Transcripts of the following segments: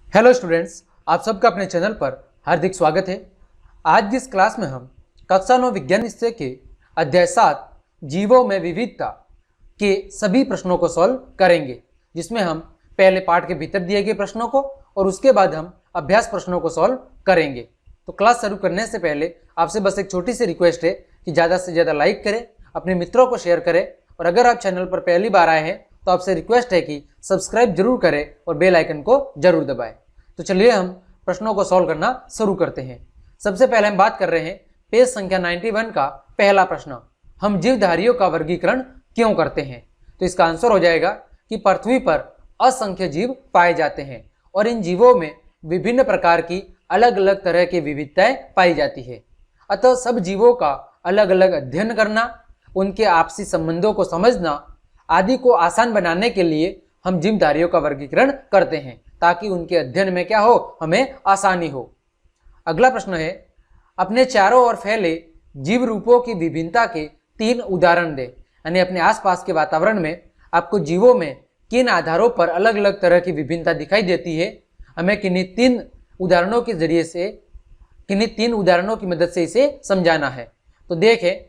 Hello students, आप सबका अपने चैनल पर हार्दिक स्वागत है। आज जिस क्लास में हम कक्षा 9 विज्ञान विषय के अध्याय 7 जीवों में विविधता के सभी प्रश्नों को सॉल्व करेंगे, जिसमें हम पहले पाठ के भीतर दिए गए प्रश्नों को और उसके बाद हम अभ्यास प्रश्नों को सॉल्व करेंगे। तो क्लास शुरू करने से पहले आपसे बस एक छोटी सी रिक्वेस्ट है कि ज़्यादा से ज़्यादा लाइक करें, अपने मित्रों को शेयर करें और अगर आप चैनल पर पहली बार आए हैं तो आपसे रिक्वेस्ट है कि सब्सक्राइब जरूर करें और बेल आइकन को जरूर दबाएं। तो चलिए हम प्रश्नों को सॉल्व करना शुरू करते हैं। सबसे पहले हम बात कर रहे हैं पेज संख्या 91 का पहला प्रश्न, हम जीवधारियों का वर्गीकरण क्यों करते हैं। तो इसका आंसर हो जाएगा कि पृथ्वी पर असंख्य जीव पाए जाते हैं और इन जीवों में विभिन्न प्रकार की अलग अलग तरह की विविधताएं पाई जाती है। अतः सब जीवों का अलग अलग अध्ययन करना, उनके आपसी संबंधों को समझना आदि को आसान बनाने के लिए हम जीवधारियों का वर्गीकरण करते हैं, ताकि उनके अध्ययन में क्या हो, हमें आसानी हो। अगला प्रश्न है, अपने चारों ओर फैले जीव रूपों की विभिन्नता के 3 उदाहरण दें। यानी अपने आसपास के वातावरण में आपको जीवों में किन आधारों पर अलग अलग तरह की विभिन्नता दिखाई देती है, हमें किन्हीं 3 उदाहरणों के जरिए से, किन्हीं 3 उदाहरणों की मदद से इसे समझाना है। तो देखें,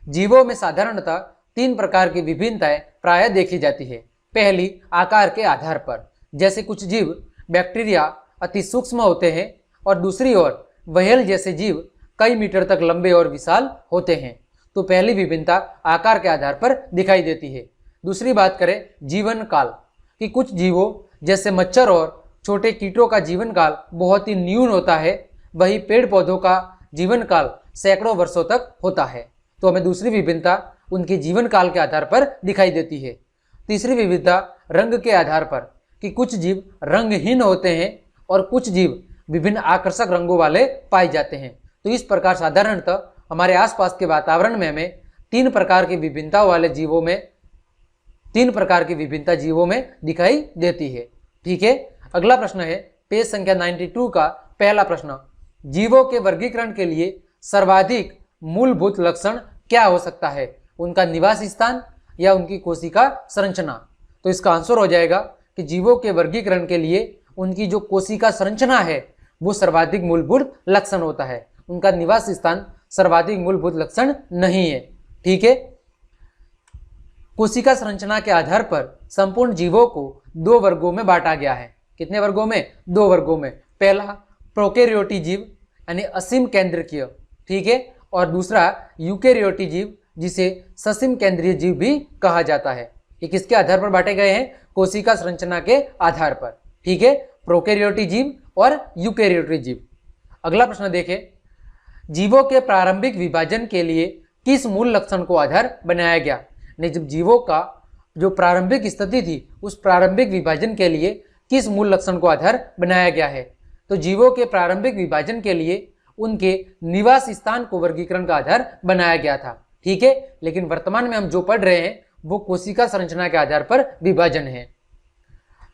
जीवों में साधारणतः 3 प्रकार की विभिन्नताएं प्रायः देखी जाती है। पहली, आकार के आधार पर, जैसे कुछ जीव बैक्टीरिया अति सूक्ष्म होते हैं और दूसरी ओर व्हेल जैसे जीव कई मीटर तक लंबे और विशाल होते हैं। तो पहली विभिन्नता आकार के आधार पर दिखाई देती है। दूसरी बात करें जीवन काल कि कुछ जीवों जैसे मच्छर और छोटे कीटों का जीवन काल बहुत ही न्यून होता है, वही पेड़ पौधों का जीवन काल सैकड़ों वर्षों तक होता है। तो हमें दूसरी विभिन्नता उनके जीवन काल के आधार पर दिखाई देती है। तीसरी विविधता रंग के आधार पर कि कुछ जीव रंगहीन होते हैं और कुछ जीव विभिन्न आकर्षक रंगों वाले पाए जाते हैं। तो इस प्रकार साधारणतः हमारे आसपास के वातावरण में हमें 3 प्रकार की विभिन्नता वाले जीवों में 3 प्रकार की विभिन्नता जीवों में दिखाई देती है। ठीक है, अगला प्रश्न है पेज संख्या 92 का पहला प्रश्न, जीवों के वर्गीकरण के लिए सर्वाधिक मूलभूत लक्षण क्या हो सकता है, उनका निवास स्थान या उनकी कोशिका संरचना। तो इसका आंसर हो जाएगा कि जीवों के वर्गीकरण के लिए उनकी जो कोशिका संरचना है वो सर्वाधिक मूलभूत लक्षण होता है, उनका निवास स्थान सर्वाधिक मूलभूत लक्षण नहीं है। ठीक है, कोशिका संरचना के आधार पर संपूर्ण जीवों को 2 वर्गों में बांटा गया है। कितने वर्गों में? 2 वर्गों में। पहला प्रोकैरियोटी जीव यानी असीम केंद्रकीय, ठीक है, और दूसरा यूकैरियोटी जीव जिसे ससीम केंद्रीय जीव भी कहा जाता है। ये किसके आधार पर बांटे गए हैं? कोशिका संरचना के आधार पर। ठीक है, प्रोकैरियोटी जीव और यूकैरियोटी जीव। अगला प्रश्न देखें, जीवों के प्रारंभिक विभाजन के लिए किस मूल लक्षण को आधार बनाया गया। जब जीवों का जो प्रारंभिक स्थिति थी उस प्रारंभिक विभाजन के लिए किस मूल लक्षण को आधार बनाया गया है। तो जीवों के प्रारंभिक विभाजन के लिए उनके निवास स्थान को वर्गीकरण का आधार बनाया गया था। ठीक है, लेकिन वर्तमान में हम जो पढ़ रहे हैं वो कोशिका संरचना के आधार पर विभाजन है।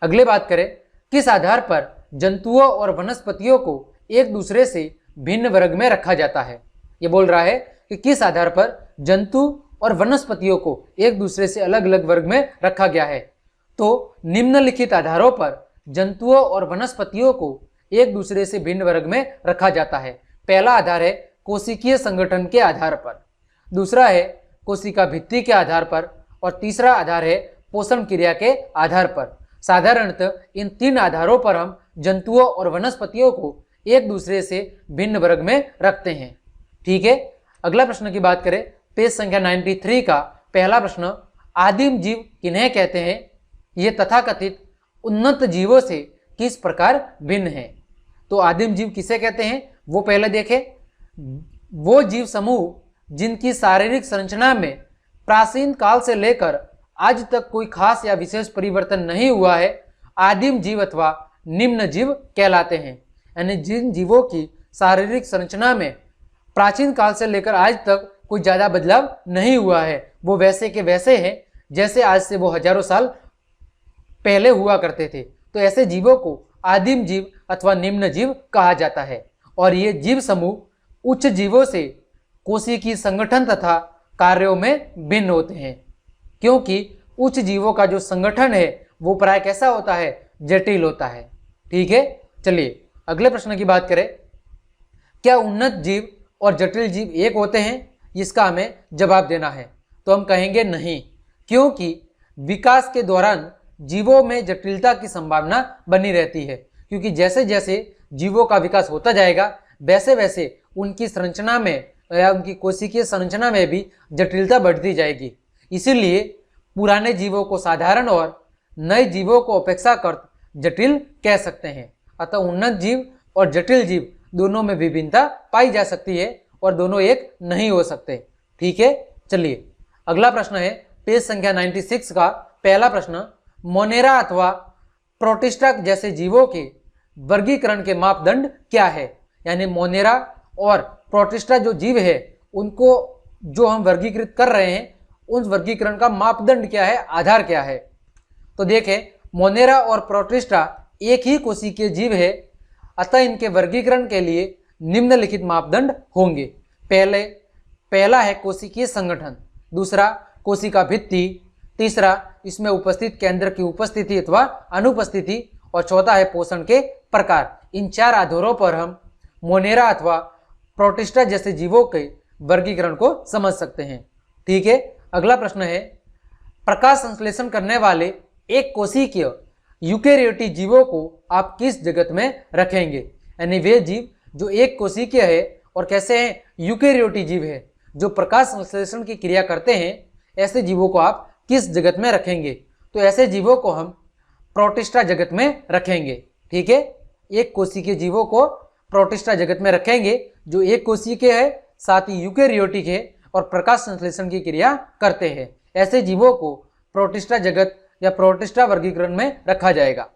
अगले बात करें, किस आधार पर जंतुओं और वनस्पतियों को एक दूसरे से भिन्न वर्ग में रखा जाता है। ये बोल रहा है कि किस आधार पर जंतु और वनस्पतियों को एक दूसरे से अलग अलग वर्ग में रखा गया है। तो निम्नलिखित आधारों पर जंतुओं और वनस्पतियों को एक दूसरे से भिन्न वर्ग में रखा जाता है। पहला आधार है कोशिकीय संगठन के आधार पर, दूसरा है कोशिका भित्ति के आधार पर और तीसरा आधार है पोषण क्रिया के आधार पर। साधारणतः इन 3 आधारों पर हम जंतुओं और वनस्पतियों को एक दूसरे से भिन्न वर्ग में रखते हैं। ठीक है, अगला प्रश्न की बात करें, पेज संख्या 93 का पहला प्रश्न, आदिम जीव किन्हें कहते हैं, ये तथाकथित उन्नत जीवों से किस प्रकार भिन्न है। तो आदिम जीव किसे कहते हैं वो पहले देखें। वो जीव समूह जिनकी शारीरिक संरचना में प्राचीन काल से लेकर आज तक कोई खास या विशेष परिवर्तन नहीं हुआ है, आदिम जीव अथवा निम्न जीव कहलाते हैं। यानी जिन जीवों की शारीरिक संरचना में प्राचीन काल से लेकर आज तक कोई ज्यादा बदलाव नहीं हुआ है, वो वैसे के वैसे हैं जैसे आज से वो हजारों साल पहले हुआ करते थे। तो ऐसे जीवों को आदिम जीव अथवा निम्न जीव कहा जाता है। और ये जीव समूह उच्च जीवों से कोशिकीय संगठन तथा कार्यों में भिन्न होते हैं, क्योंकि उच्च जीवों का जो संगठन है वो प्राय कैसा होता है, जटिल होता है। ठीक है, चलिए अगले प्रश्न की बात करें, क्या उन्नत जीव और जटिल जीव एक होते हैं? इसका हमें जवाब देना है। तो हम कहेंगे नहीं, क्योंकि विकास के दौरान जीवों में जटिलता की संभावना बनी रहती है, क्योंकि जैसे जैसे जीवों का विकास होता जाएगा वैसे वैसे उनकी संरचना में या उनकी कोशिकीय संरचना में भी जटिलता बढ़ती जाएगी। इसीलिए पुराने जीवों को साधारण और नए जीवों को अपेक्षाकृत जटिल कह सकते हैं। अतः उन्नत जीव और जटिल जीव दोनों में विभिन्नता पाई जा सकती है और दोनों एक नहीं हो सकते। ठीक है, चलिए अगला प्रश्न है पेज संख्या 96 का पहला प्रश्न, मोनेरा अथवा प्रोटिस्टा जैसे जीवों के वर्गीकरण के मापदंड क्या है? यानी मोनेरा और प्रोटिस्टा जो जीव है उनको जो हम वर्गीकृत कर रहे हैं उस वर्गीकरण का मापदंड क्या है, आधार क्या है? तो देखें, मोनेरा और प्रोटिस्टा एक ही कोशिकीय जीव है, अतः इनके वर्गीकरण के लिए निम्नलिखित मापदंड होंगे। पहला है कोशिकीय संगठन, दूसरा कोशिका भित्ति, तीसरा इसमें उपस्थित केंद्र की उपस्थिति अथवा अनुपस्थिति, और चौथा है पोषण के प्रकार। इन चार आधारों पर हम मोनेरा अथवा प्रोटिस्टा जैसे जीवों के वर्गीकरण को समझ सकते हैं। ठीक है, अगला प्रश्न है, प्रकाश संश्लेषण करने वाले एक कोशिकीय यूकेरियोटिक जीवों को आप किस जगत में रखेंगे? यानी वे जीव जो एक कोशिकीय है और कैसे हैं, यूकेरियोटिक जीव है, जो प्रकाश संश्लेषण की क्रिया करते हैं, ऐसे जीवों को आप किस जगत में रखेंगे? तो ऐसे जीवों को हम प्रोटिस्टा जगत में रखेंगे। ठीक है, एक कोशिकीय जीवों को प्रोटिस्टा जगत में रखेंगे जो एक कोशिकीय है, साथ ही यूकेरियोटिक है और प्रकाश संश्लेषण की क्रिया करते हैं। ऐसे जीवों को प्रोटिस्टा जगत या प्रोटिस्टा वर्गीकरण में रखा जाएगा।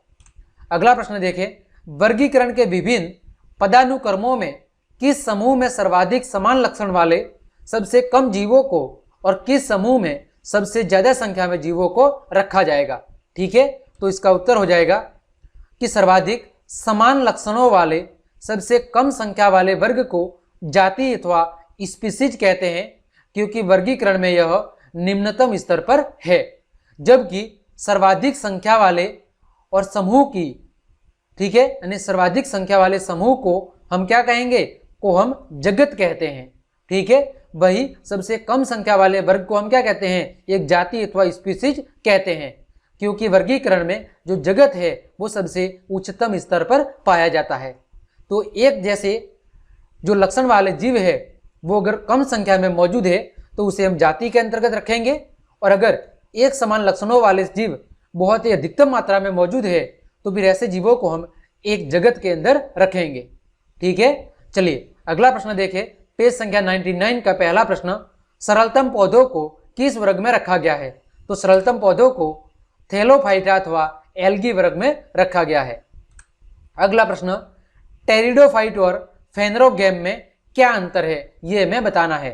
अगला प्रश्न देखें, वर्गीकरण के विभिन्न पदानुक्रमों में किस समूह में सर्वाधिक समान लक्षण वाले सबसे कम जीवों को और किस समूह में सबसे ज्यादा संख्या में जीवों को रखा जाएगा? ठीक है, तो इसका उत्तर हो जाएगा कि सर्वाधिक समान लक्षणों वाले सबसे कम संख्या वाले वर्ग को जाति अथवा स्पीसीज कहते हैं, क्योंकि वर्गीकरण में यह निम्नतम स्तर पर है, जबकि सर्वाधिक संख्या वाले और समूह की, ठीक है, यानी सर्वाधिक संख्या वाले समूह को हम क्या कहेंगे? को हम जगत कहते हैं। ठीक है, वही सबसे कम संख्या वाले वर्ग को हम क्या कहते हैं? एक जाति अथवा स्पीसीज कहते हैं, क्योंकि वर्गीकरण में जो जगत है वो सबसे उच्चतम स्तर पर पाया जाता है। तो एक जैसे जो लक्षण वाले जीव है वो अगर कम संख्या में मौजूद है तो उसे हम जाति के अंतर्गत रखेंगे, और अगर एक समान लक्षणों वाले जीव बहुत ही अधिकतम मात्रा में मौजूद है तो फिर ऐसे जीवों को हम एक जगत के अंदर रखेंगे। ठीक है, चलिए अगला प्रश्न देखें, पेज संख्या 99 का पहला प्रश्न, सरलतम पौधों को किस वर्ग में रखा गया है? तो सरलतम पौधों को थैलोफाइटा अथवा एल्गी वर्ग में रखा गया है। अगला प्रश्न, टेरिडोफाइट और फेनरोगैम में क्या अंतर है, ये हमें बताना है।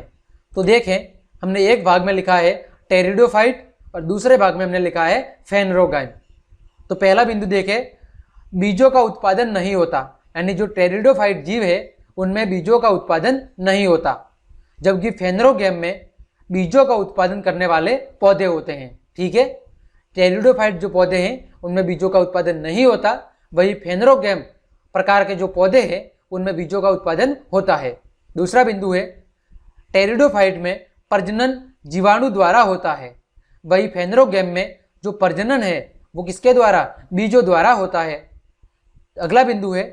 तो देखें, हमने एक भाग में लिखा है टेरिडोफाइट और दूसरे भाग में हमने लिखा है फेनरोगैम। तो पहला बिंदु देखें, बीजों का उत्पादन नहीं होता, यानी जो टेरिडोफाइट जीव है उनमें बीजों का उत्पादन नहीं होता, जबकि फेनरोगैम में बीजों का उत्पादन करने वाले पौधे होते हैं। ठीक है, टेरिडोफाइट जो पौधे हैं उनमें बीजों का उत्पादन नहीं होता, वही फेनरोगैम प्रकार के जो पौधे हैं उनमें बीजों का उत्पादन होता है। दूसरा बिंदु है, टेरिडोफाइट में प्रजनन जीवाणु द्वारा होता है, वही फेनरोगैम में जो प्रजनन है वो किसके द्वारा? बीजों द्वारा होता है। अगला बिंदु है,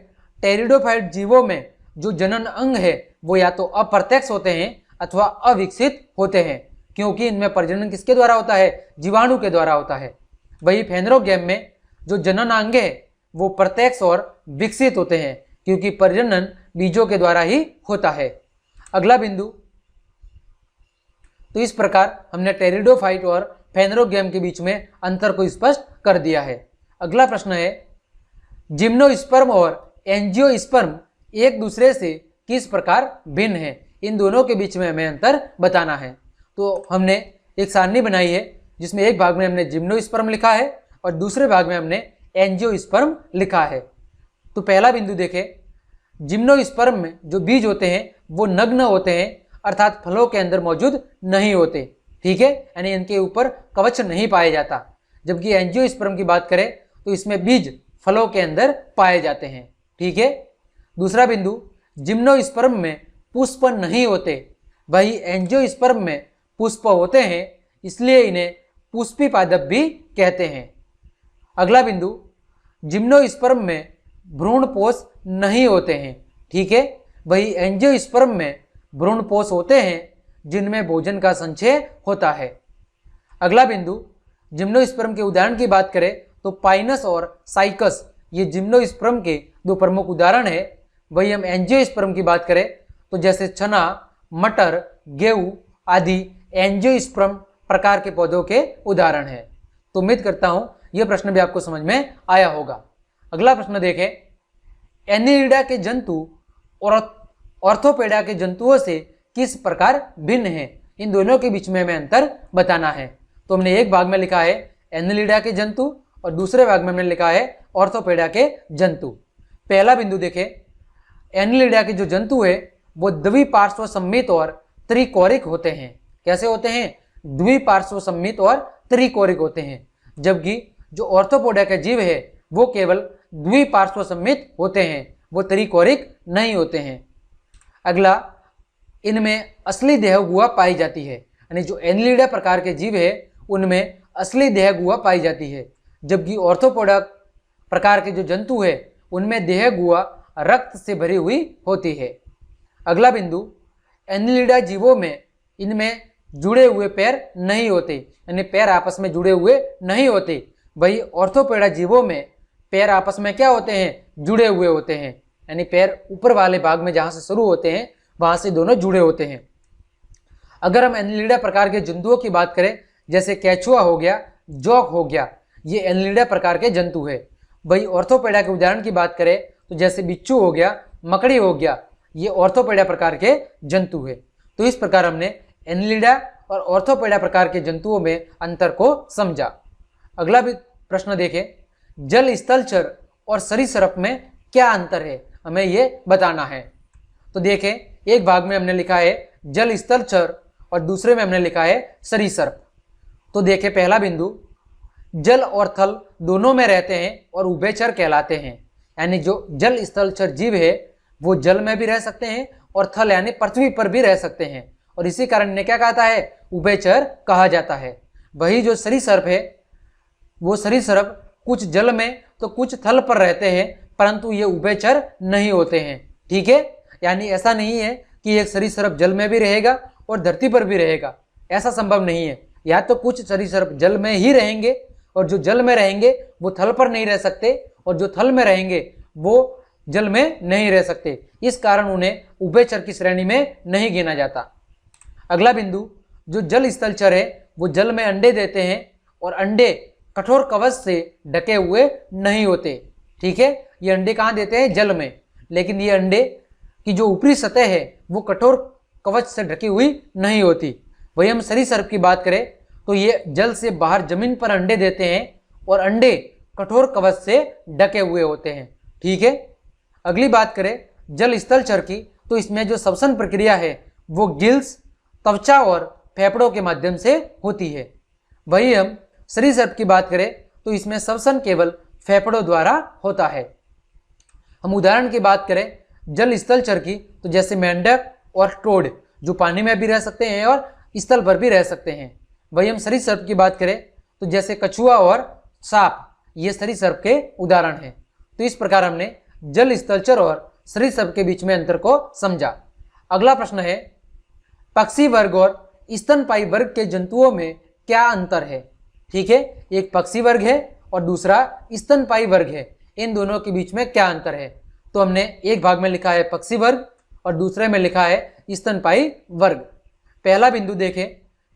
टेरिडोफाइट जीवों में जो जनन अंग है वो या तो अप्रत्यक्ष होते हैं अथवा अविकसित होते हैं, क्योंकि इनमें प्रजनन किसके द्वारा होता है? जीवाणु के द्वारा होता है। वही फेनरोगैम में जो जनन अंग है वो प्रत्यक्ष और विकसित होते हैं, क्योंकि प्रजनन बीजों के द्वारा ही होता है। अगला बिंदु, तो इस प्रकार हमने टेरिडोफाइट और फेनरोगैम के बीच में अंतर को स्पष्ट कर दिया है। अगला प्रश्न है, जिम्नोस्पर्म और एंजियोस्पर्म एक दूसरे से किस प्रकार भिन्न है? इन दोनों के बीच में हमें अंतर बताना है। तो हमने एक सारणी बनाई है जिसमें एक भाग में हमने जिम्नोस्पर्म लिखा है और दूसरे भाग में हमने एंजियोस्पर्म लिखा है। तो पहला बिंदु देखें, जिम्नोस्पर्म में जो बीज होते हैं वो नग्न होते हैं, अर्थात फलों के अंदर मौजूद नहीं होते। ठीक है, यानी इनके ऊपर कवच नहीं पाया जाता। जबकि एंजियोस्पर्म की बात करें तो इसमें बीज फलों के अंदर पाए जाते हैं। ठीक है। दूसरा बिंदु, जिम्नोस्पर्म में पुष्प नहीं होते, वही एंजियोस्पर्म में पुष्प होते हैं, इसलिए इन्हें पुष्पी पादप भी कहते हैं। अगला बिंदु, जिम्नोस्पर्म में भ्रूणपोष नहीं होते हैं, ठीक है, वही एंजियोस्पर्म में भ्रूणपोष होते हैं जिनमें भोजन का संचय होता है। अगला बिंदु, जिम्नोस्पर्म के उदाहरण की बात करें तो पाइनस और साइकस ये जिम्नोस्पर्म के दो प्रमुख उदाहरण है। वही हम एंजियोस्पर्म की बात करें तो जैसे चना, मटर, गेहूं आदि एंजियोस्पर्म प्रकार के पौधों के उदाहरण हैं। तो उम्मीद करता हूं यह प्रश्न भी आपको समझ में आया होगा। अगला प्रश्न देखें, एनिलिडा के जंतु और ऑर्थोपेडा के जंतुओं से किस प्रकार भिन्न है, इन दोनों के बीच में हमें अंतर बताना है। तो हमने एक भाग में लिखा है एनिलिडा के जंतु और दूसरे भाग में हमने लिखा है ऑर्थोपेडा के जंतु। पहला बिंदु देखें, एनिलिडा के जो जंतु है वो द्विपार्श्व सम्मित और त्रिकोरिक होते हैं। कैसे होते हैं? द्विपार्श्व सम्मित और त्रिकोरिक होते हैं, जबकि जो ऑर्थोपोडा के जीव है वो केवल द्विपार्श्व सम्मित होते हैं, वो त्रिकोरिक नहीं होते हैं। अगला, इनमें असली देह गुहा पाई जाती है, यानी जो एनिलिडा प्रकार के जीव है उनमें असली देह गुहा पाई जाती है, जबकि ऑर्थोपोडा प्रकार के जो जंतु है उनमें देह गुहा रक्त से भरी हुई होती है। अगला बिंदु, एनिलिडा जीवों में इनमें जुड़े हुए पैर नहीं होते, यानी पैर आपस में जुड़े हुए नहीं होते। वही ऑर्थोपेडा जीवों में पैर आपस में क्या होते हैं? जुड़े हुए होते हैं, यानी पैर ऊपर वाले भाग में जहां से शुरू होते हैं वहां से दोनों जुड़े होते हैं। अगर हम एनिलिडा प्रकार के जंतुओं की बात करें जैसे केचुआ हो गया, जौक हो गया, ये एनिलिडा प्रकार के जंतु है। वही ऑर्थोपेडा के उदाहरण की बात करें तो जैसे बिच्छू हो गया, मकड़ी हो गया, ये ऑर्थोपेडा प्रकार के जंतु है। तो इस प्रकार हमने एनिलिडा और ऑर्थोपेडा प्रकार के जंतुओं में अंतर को समझा। अगला भी प्रश्न देखें, जल स्थलचर और सरीसृप में क्या अंतर है, हमें ये बताना है। तो देखें, एक भाग में हमने लिखा है जल स्थलचर और दूसरे में हमने लिखा है सरीसृप। तो देखें, पहला बिंदु, जल और थल दोनों में रहते हैं और उभयचर कहलाते हैं, यानी जो जल स्थलचर जीव है वो जल में भी रह सकते हैं और थल यानी पृथ्वी पर भी रह सकते हैं, और इसी कारण इन्हें क्या कहता है? उभयचर कहा जाता है। वही जो सरीसृप है वो सरीसृप कुछ जल में तो कुछ थल पर रहते हैं, परंतु ये उभयचर नहीं होते हैं, ठीक है। यानी ऐसा नहीं है कि एक सरीसृप जल में भी रहेगा और धरती पर भी रहेगा, ऐसा संभव नहीं है। या तो कुछ सरीसृप जल में ही रहेंगे और जो जल में रहेंगे वो थल पर नहीं रह सकते, और जो थल में रहेंगे वो जल में नहीं रह सकते, इस कारण उन्हें उभयचर की श्रेणी में नहीं गिना जाता। अगला बिंदु, जो जल स्थलचर है वो जल में अंडे देते हैं और अंडे कठोर कवच से ढके हुए नहीं होते, ठीक है। ये अंडे कहाँ देते हैं? जल में, लेकिन ये अंडे की जो ऊपरी सतह है वो कठोर कवच से ढकी हुई नहीं होती। वही हम सरीसृप की बात करें तो ये जल से बाहर जमीन पर अंडे देते हैं और अंडे कठोर कवच से ढके हुए होते हैं, ठीक है। अगली बात करें जल स्थलचर की, तो इसमें जो श्वसन प्रक्रिया है वो गिल्स, त्वचा और फेफड़ों के माध्यम से होती है। वही हम सरीसृप की बात करें तो इसमें श्वसन केवल फेफड़ों द्वारा होता है। हम उदाहरण की बात करें जल स्थलचर की तो जैसे मेंढक और टोड जो पानी में भी रह सकते हैं और स्थल पर भी रह सकते हैं। वही हम सरीसृप की बात करें तो जैसे कछुआ और सांप, ये सरीसृप के उदाहरण हैं। तो इस प्रकार हमने जल स्थलचर और सरीसृप के बीच में अंतर को समझा। अगला प्रश्न है, पक्षी वर्ग और स्तनपायी वर्ग के जंतुओं में क्या अंतर है, ठीक है। एक पक्षी वर्ग है और दूसरा स्तनपायी वर्ग है, इन दोनों के बीच में क्या अंतर है? तो हमने एक भाग में लिखा है पक्षी वर्ग और दूसरे में लिखा है स्तनपायी वर्ग। पहला बिंदु देखें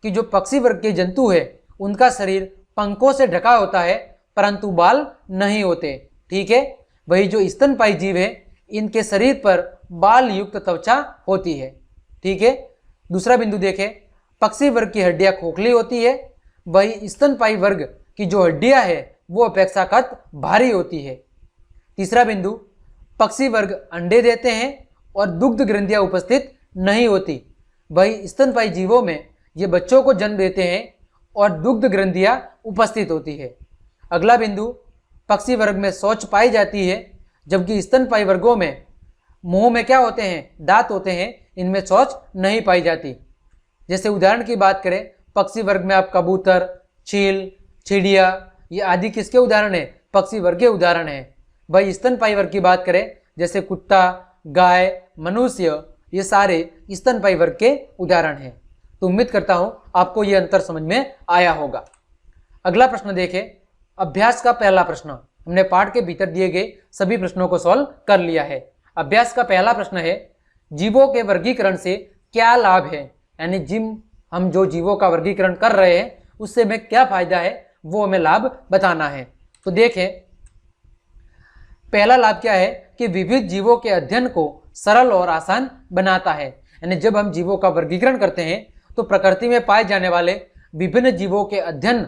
कि जो पक्षी वर्ग के जंतु है उनका शरीर पंखों से ढका होता है परंतु बाल नहीं होते, ठीक है। वही जो स्तनपायी जीव है इनके शरीर पर बाल युक्त त्वचा होती है, ठीक है। दूसरा बिंदु देखें, पक्षी वर्ग की हड्डियां खोखली होती है, वही स्तनपायी वर्ग की जो हड्डियां है वो अपेक्षाकृत भारी होती है। तीसरा बिंदु, पक्षी वर्ग अंडे देते हैं और दुग्ध ग्रंथियां उपस्थित नहीं होती, वही स्तनपायी जीवों में ये बच्चों को जन्म देते हैं और दुग्ध ग्रंथियां उपस्थित होती है। अगला बिंदु, पक्षी वर्ग में शौच पाई जाती है, जबकि स्तनपायी वर्गों में मुंह में क्या होते हैं, दांत होते हैं, इनमें चोंच नहीं पाई जाती। जैसे उदाहरण की बात करें, पक्षी वर्ग में आप कबूतर, चील, चिड़िया, ये आदि किसके उदाहरण है, पक्षी वर्ग के उदाहरण है। भाई स्तनपायी वर्ग की बात करें, जैसे कुत्ता, गाय, मनुष्य, ये सारे स्तनपायी वर्ग के उदाहरण हैं। तो उम्मीद करता हूं आपको ये अंतर समझ में आया होगा। अगला प्रश्न देखें, अभ्यास का पहला प्रश्न। हमने पाठ के भीतर दिए गए सभी प्रश्नों को सॉल्व कर लिया है। अभ्यास का पहला प्रश्न है, जीवों के वर्गीकरण से क्या लाभ है, यानी हम जो जीवों का वर्गीकरण कर रहे हैं उससे हमें क्या फायदा है, वो हमें लाभ बताना है। तो देखें, पहला लाभ क्या है कि विविध जीवों के अध्ययन को सरल और आसान बनाता है। यानी जब हम जीवों का वर्गीकरण करते हैं तो प्रकृति में पाए जाने वाले विभिन्न जीवों के अध्ययन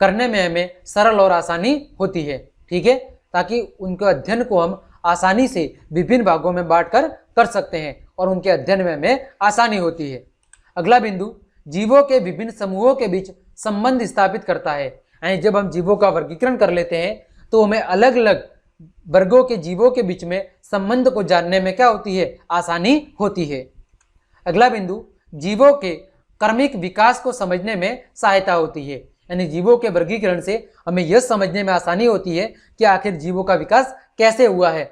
करने में हमें सरल और आसानी होती है, ठीक है, ताकि उनके अध्ययन को हम आसानी से विभिन्न भागों में बांटकर कर सकते हैं और उनके अध्ययन में हमें आसानी होती है। अगला बिंदु, जीवों के विभिन्न समूहों के बीच संबंध स्थापित करता है। यानी जब हम जीवों का वर्गीकरण कर लेते हैं तो हमें अलग अलग वर्गों के जीवों के बीच में संबंध को जानने में क्या होती है, आसानी होती है। अगला बिंदु, जीवों के क्रमिक विकास को समझने में सहायता होती है। यानी जीवों के वर्गीकरण से हमें यह समझने में आसानी होती है कि आखिर जीवों का विकास कैसे हुआ है,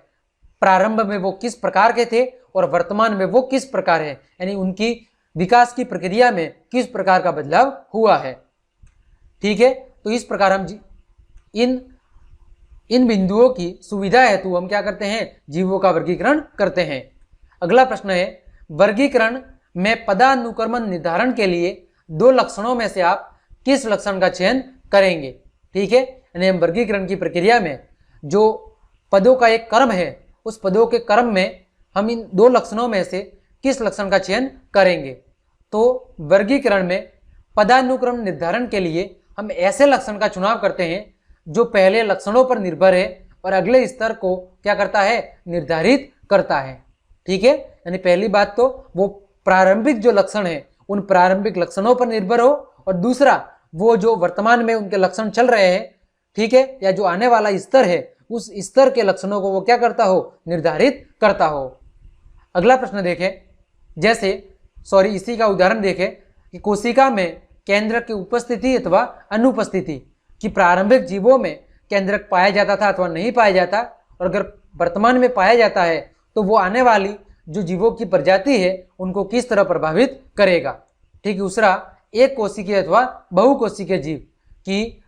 प्रारंभ में वो किस प्रकार के थे और वर्तमान में वो किस प्रकार है, यानी उनकी विकास की प्रक्रिया में किस प्रकार का बदलाव हुआ है, ठीक है। तो इस प्रकार हम इन बिंदुओं की सुविधा हेतु हम क्या करते हैं, जीवों का वर्गीकरण करते हैं। अगला प्रश्न है, वर्गीकरण में पदानुक्रम निर्धारण के लिए दो लक्षणों में से आप किस लक्षण का चयन करेंगे, ठीक है। यानी हम वर्गीकरण की प्रक्रिया में जो पदों का एक क्रम है, उस पदों के क्रम में हम इन दो लक्षणों में से किस लक्षण का चयन करेंगे। तो वर्गीकरण में पदानुक्रम निर्धारण के लिए हम ऐसे लक्षण का चुनाव करते हैं जो पहले लक्षणों पर निर्भर है और अगले स्तर को क्या करता है, निर्धारित करता है, ठीक है। यानी पहली बात तो वो प्रारंभिक जो लक्षण है उन प्रारंभिक लक्षणों पर निर्भर हो, और दूसरा वो जो वर्तमान में उनके लक्षण चल रहे हैं, ठीक है, या जो आने वाला स्तर है उस स्तर के लक्षणों को वो क्या करता हो, निर्धारित करता हो। अगला प्रश्न देखें, इसी का उदाहरण देखें कि कोशिका में केंद्रक की उपस्थिति अथवा अनुपस्थिति कि प्रारंभिक जीवों में केंद्रक पाया जाता था अथवा नहीं पाया जाता, और अगर वर्तमान में पाया जाता है तो वो आने वाली जो जीवों की प्रजाति है उनको किस तरह प्रभावित करेगा, ठीक। दूसरा, एक कोशिकीय अथवा बहुकोशिकीय जीव कि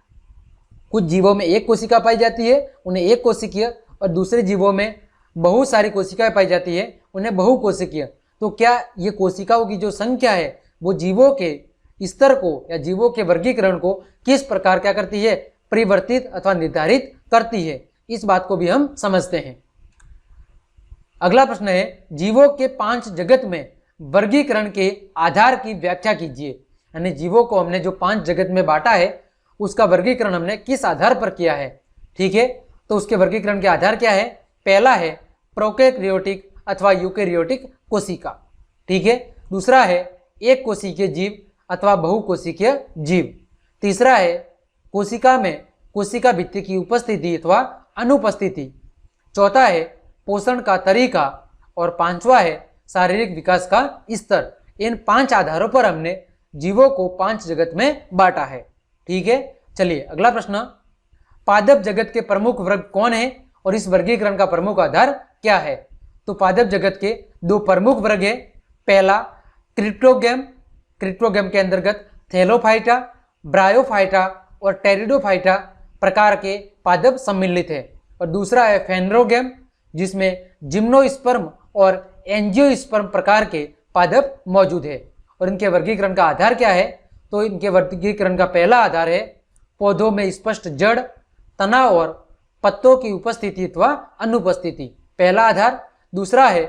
कुछ जीवों में एक कोशिका पाई जाती है उन्हें एक कोशिकीय, और दूसरे जीवों में बहुत सारी कोशिकाएं पाई जाती है उन्हें बहुकोशिकीय। तो क्या ये कोशिकाओं की जो संख्या है वो जीवों के स्तर को या जीवों के वर्गीकरण को किस प्रकार क्या करती है, परिवर्तित अथवा निर्धारित करती है, इस बात को भी हम समझते हैं। अगला प्रश्न है, जीवों के 5 जगत में वर्गीकरण के आधार की व्याख्या कीजिए। यानी जीवों को हमने जो 5 जगत में बांटा है उसका वर्गीकरण हमने किस आधार पर किया है, ठीक है। तो उसके वर्गीकरण के आधार क्या है, पहला है प्रोकैरियोटिक अथवा यूकैरियोटिक कोशिका, ठीक है। दूसरा है एक कोशिकीय जीव अथवा बहुकोशिकीय जीव। तीसरा है कोशिका में कोशिका भित्ति की उपस्थिति अथवा अनुपस्थिति। चौथा है पोषण का तरीका, और पांचवा है शारीरिक विकास का स्तर। इन 5 आधारों पर हमने जीवों को 5 जगत में बांटा है, ठीक है। चलिए अगला प्रश्न, पादप जगत के प्रमुख वर्ग कौन है और इस वर्गीकरण का प्रमुख आधार क्या है। तो पादप जगत के 2 प्रमुख वर्ग है, पहला क्रिप्टोगैम, क्रिप्टोगैम के अंतर्गत थैलोफाइटा, ब्रायोफाइटा और टेरिडोफाइटा प्रकार के पादप सम्मिलित है, और दूसरा है फेनरोगैम जिसमें जिम्नोस्पर्म और एंजियोस्पर्म प्रकार के पादप मौजूद है। और इनके वर्गीकरण का आधार क्या है, तो इनके वर्गीकरण का पहला आधार है पौधों में स्पष्ट जड़, तना और पत्तों की उपस्थिति अथवा अनुपस्थिति, पहला आधार। दूसरा है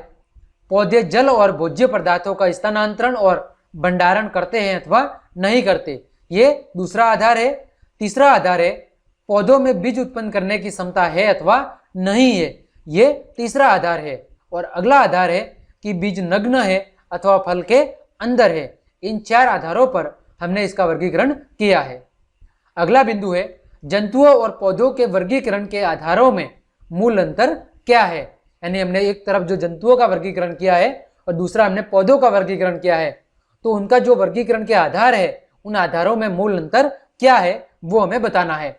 पौधे जल और भोज्य पदार्थों का स्थानांतरण और भंडारण करते हैं अथवा नहीं करते, ये दूसरा आधार है। तीसरा आधार है पौधों में बीज उत्पन्न करने की क्षमता है अथवा नहीं है, ये तीसरा आधार है। और अगला आधार है कि बीज नग्न है अथवा फल के अंदर है। इन 4 आधारों पर हमने इसका वर्गीकरण किया है। अगला बिंदु है जंतुओं और पौधों के वर्गीकरण के आधारों में मूल अंतर क्या है, यानी हमने एक तरफ जो जंतुओं का वर्गीकरण किया है और दूसरा हमने पौधों का वर्गीकरण किया है, तो उनका जो वर्गीकरण के आधार है उन आधारों में मूल अंतर क्या है वो हमें बताना है।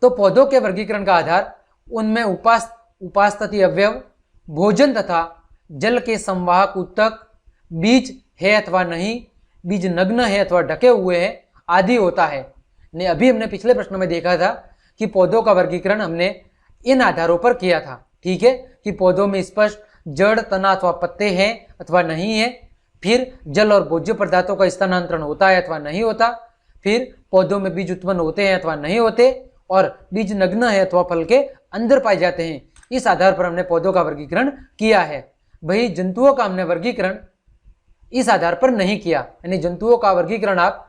तो पौधों के वर्गीकरण का आधार उनमें उपास्थि अवयव, भोजन तथा जल के संवाहक ऊतक, बीज है अथवा नहीं, बीज नग्न है अथवा ढके हुए हैं आदि होता है। ने अभी हमने पिछले प्रश्न में देखा था कि पौधों का वर्गीकरण हमने इन आधारों पर किया था, ठीक है, कि पौधों में स्पष्ट जड़, तना अथवा पत्ते हैं अथवा नहीं है, फिर जल और भोज्य पदार्थों का स्थानांतरण होता है अथवा नहीं होता, फिर पौधों में बीज उत्पन्न होते हैं अथवा नहीं होते, और बीज नग्न है अथवा फल के अंदर पाए जाते हैं। इस आधार पर हमने पौधों का वर्गीकरण किया है। वही जंतुओं का हमने वर्गीकरण इस आधार पर नहीं किया, यानी जंतुओं का वर्गीकरण आप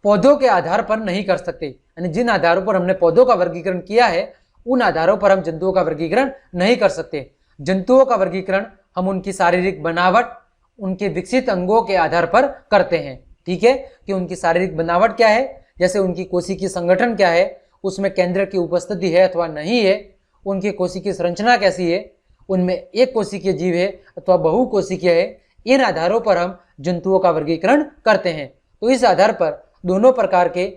पौधों के आधार पर नहीं कर सकते, यानी जिन आधारों पर हमने पौधों का वर्गीकरण किया है उन आधारों पर हम जंतुओं का वर्गीकरण नहीं कर सकते। जंतुओं का वर्गीकरण हम उनकी शारीरिक बनावट, उनके विकसित अंगों के आधार पर करते हैं, ठीक है, कि उनकी शारीरिक बनावट क्या है, जैसे उनकी कोशिकीय संगठन क्या है, उसमें केंद्र की उपस्थिति है अथवा नहीं है, उनकी कोशिकीय संरचना कैसी है, उनमें एक कोशिकीय जीव है अथवा बहुकोशिकीय है, इन आधारों पर हम जंतुओं का वर्गीकरण करते हैं। तो इस आधार पर दोनों प्रकार के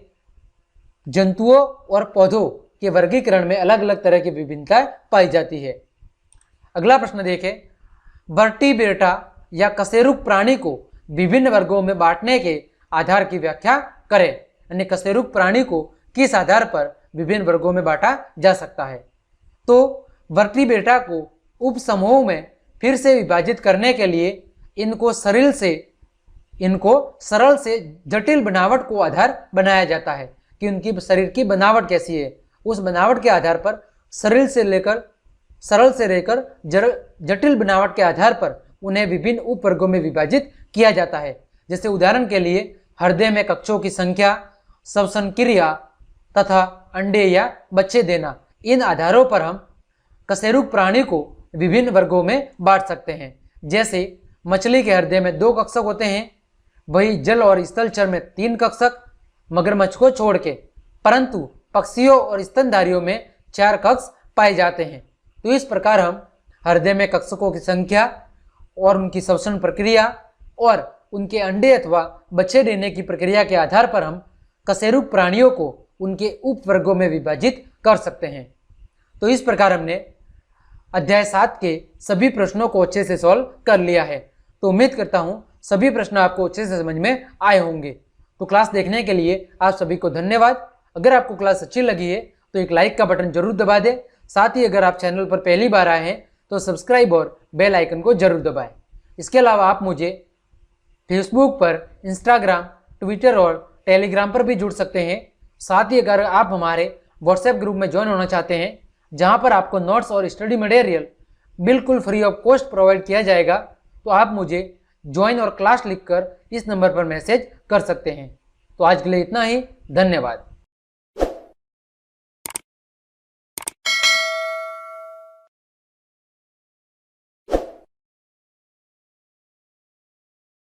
जंतुओं और पौधों के वर्गीकरण में अलग अलग तरह की विभिन्नताएं पाई जाती है। अगला प्रश्न देखें, वर्टीब्रेटा या कशेरुक प्राणी को विभिन्न वर्गों में बांटने के आधार की व्याख्या करें, यानी कशेरुक प्राणी को किस आधार पर विभिन्न वर्गों में बांटा जा सकता है। तो वर्टीब्रेटा को उप समूहों में फिर से विभाजित करने के लिए इनको सरल से जटिल बनावट को आधार बनाया जाता है कि उनकी शरीर की बनावट कैसी है। उस बनावट के आधार पर सरल से लेकर जटिल बनावट के आधार पर उन्हें विभिन्न उपवर्गों में विभाजित किया जाता है। जैसे उदाहरण के लिए हृदय में कक्षों की संख्या, श्वसन क्रिया तथा अंडे या बच्चे देना, इन आधारों पर हम कशेरुक प्राणी को विभिन्न वर्गों में बांट सकते हैं। जैसे मछली के हृदय में 2 कक्षक होते हैं, वही जल और स्थलचर में 3 कक्षक, मगरमच्छ को छोड़ के, परंतु पक्षियों और स्तनधारियों में 4 कक्ष पाए जाते हैं। तो इस प्रकार हम हृदय में कक्षकों की संख्या और उनकी श्वसन प्रक्रिया और उनके अंडे अथवा बच्चे देने की प्रक्रिया के आधार पर हम कशेरुक प्राणियों को उनके उपवर्गों में विभाजित कर सकते हैं। तो इस प्रकार हमने अध्याय 7 के सभी प्रश्नों को अच्छे से सॉल्व कर लिया है। तो उम्मीद करता हूं सभी प्रश्न आपको अच्छे से समझ में आए होंगे। तो क्लास देखने के लिए आप सभी को धन्यवाद। अगर आपको क्लास अच्छी लगी है तो एक लाइक का बटन जरूर दबा दें। साथ ही अगर आप चैनल पर पहली बार आए हैं तो सब्सक्राइब और बेल आइकन को जरूर दबाएं। इसके अलावा आप मुझे फेसबुक पर, इंस्टाग्राम, ट्विटर और टेलीग्राम पर भी जुड़ सकते हैं। साथ ही अगर आप हमारे व्हाट्सएप ग्रुप में ज्वाइन होना चाहते हैं जहां पर आपको नोट्स और स्टडी मटेरियल बिल्कुल फ्री ऑफ कॉस्ट प्रोवाइड किया जाएगा, तो आप मुझे ज्वाइन और क्लास लिखकर इस नंबर पर मैसेज कर सकते हैं। तो आज के लिए इतना ही, धन्यवाद।